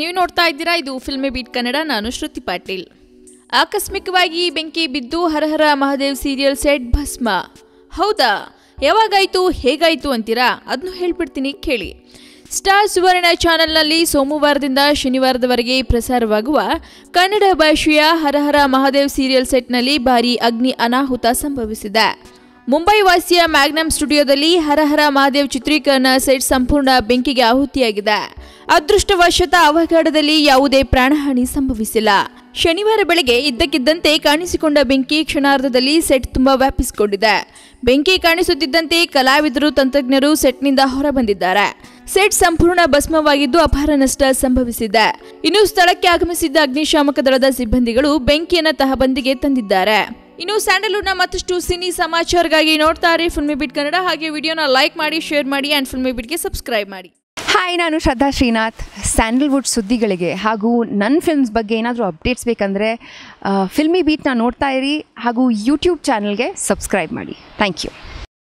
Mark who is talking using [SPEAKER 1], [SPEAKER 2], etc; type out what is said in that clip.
[SPEAKER 1] ನೀವು ನೋಡ್ತಾ ಇದ್ದೀರಾ ಇದು ಫಿಲ್ಮಿ ಬೀಟ್ ಕನ್ನಡ. ನಾನು ಶ್ರುತಿ ಪಾಟೀಲ್. ಆಕಸ್ಮಿಕವಾಗಿ ಬೆಂಕಿ ಬಿದ್ದು ಹರಹರ ಮಹಾದೇವ್ ಸೀರಿಯಲ್ ಸೆಟ್ ಭಸ್ಮ. ಹೌದಾ, ಯಾವಾಗಾಯಿತು ಹೇಗಾಯಿತು ಅಂತೀರಾ? ಅದನ್ನು ಹೇಳ್ಬಿಡ್ತೀನಿ ಕೇಳಿ. ಸ್ಟಾರ್ ಸುವರ್ಣ ಚಾನೆಲ್ನಲ್ಲಿ ಸೋಮವಾರದಿಂದ ಶನಿವಾರದವರೆಗೆ ಪ್ರಸಾರವಾಗುವ ಕನ್ನಡ ಭಾಷೆಯ ಹರಹರ ಮಹಾದೇವ್ ಸೀರಿಯಲ್ ಸೆಟ್ನಲ್ಲಿ ಭಾರೀ ಅಗ್ನಿ ಅನಾಹುತ ಸಂಭವಿಸಿದೆ. ಮುಂಬೈ ವಾಸಿಯ ಮ್ಯಾಗ್ನಮ್ ಸ್ಟುಡಿಯೋದಲ್ಲಿ ಹರಹರ ಮಹಾದೇವ್ ಚಿತ್ರೀಕರಣ ಸೆಟ್ ಸಂಪೂರ್ಣ ಬೆಂಕಿಗೆ ಆಹುತಿಯಾಗಿದೆ. ಅದೃಷ್ಟವಶಾತ್ ಅವಘಡದಲ್ಲಿ ಯಾವುದೇ ಪ್ರಾಣಹಾನಿ ಸಂಭವಿಸಿಲ್ಲ. ಶನಿವಾರ ಬೆಳಗ್ಗೆ ಇದ್ದಕ್ಕಿದ್ದಂತೆ ಕಾಣಿಸಿಕೊಂಡ ಬೆಂಕಿ ಕ್ಷಣಾರ್ಧದಲ್ಲಿ ಸೆಟ್ ತುಂಬಾ ವ್ಯಾಪಿಸಿಕೊಂಡಿದೆ. ಬೆಂಕಿ ಕಾಣಿಸುತ್ತಿದ್ದಂತೆ ಕಲಾವಿದರು, ತಂತ್ರಜ್ಞರು ಸೆಟ್ನಿಂದ ಹೊರಬಂದಿದ್ದಾರೆ. ಸೆಟ್ ಸಂಪೂರ್ಣ ಭಸ್ಮವಾಗಿದ್ದು ಅಪಾರ ನಷ್ಟ ಸಂಭವಿಸಿದೆ. ಇನ್ನು ಸ್ಥಳಕ್ಕೆ ಆಗಮಿಸಿದ್ದ ಅಗ್ನಿಶಾಮಕ ದಳದ ಸಿಬ್ಬಂದಿಗಳು ಬೆಂಕಿಯನ್ನು ತಹಬಂದಿಗೆ ತಂದಿದ್ದಾರೆ. ಇನ್ನು ಸ್ಯಾಂಡಲ್ವುಡ್ನ ಮತ್ತಷ್ಟು ಸಿನಿ ಸಮಾಚಾರಗಾಗಿ ನೋಡ್ತಾ ಇರಿ ಫಿಲ್ಮಿ ಬೀಟ್ ಕನ್ನಡ. ಹಾಗೆ ವಿಡಿಯೋನ ಲೈಕ್ ಮಾಡಿ, ಶೇರ್ ಮಾಡಿ ಆ್ಯಂಡ್ ಫಿಲ್ಮಿ ಬೀಟ್ಗೆ ಸಬ್ಸ್ಕ್ರೈಬ್ ಮಾಡಿ.
[SPEAKER 2] ಹಾಯ್, ನಾನು ಶ್ರದ್ಧಾ ಶ್ರೀನಾಥ್. ಸ್ಯಾಂಡಲ್ವುಡ್ ಸುದ್ದಿಗಳಿಗೆ ಹಾಗೂ ನನ್ನ ಫಿಲ್ಮ್ಸ್ ಬಗ್ಗೆ ಏನಾದರೂ ಅಪ್ಡೇಟ್ಸ್ ಬೇಕಂದರೆ ಫಿಲ್ಮಿ ಬೀಟ್ನ ನೋಡ್ತಾ ಇರಿ ಹಾಗೂ ಯೂಟ್ಯೂಬ್ ಚಾನಲ್ಗೆ ಸಬ್ಸ್ಕ್ರೈಬ್ ಮಾಡಿ. Thank you.